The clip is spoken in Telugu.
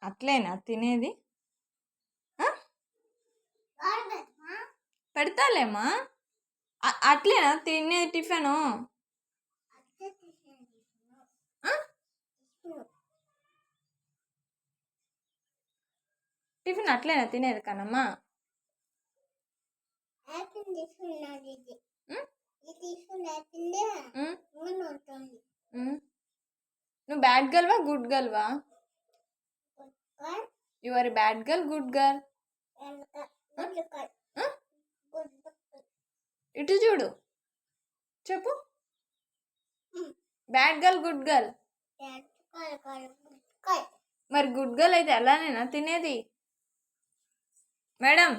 అట్లేనా తినేది? పెడతాలేమ్మా. అట్లేనా తినేది టిఫిను? టిఫిన్ అట్లేనా తినేది కనమ్మా? నువ్వు బ్యాడ్ గర్ల్వా గుడ్ గర్ల్వా? You are bad girl good girl? ఇటు చూడు, చెప్పు. Bad girl good girl? మరి గుడ్ గర్ల్ అయితే అలానేనా తినేది? మేడం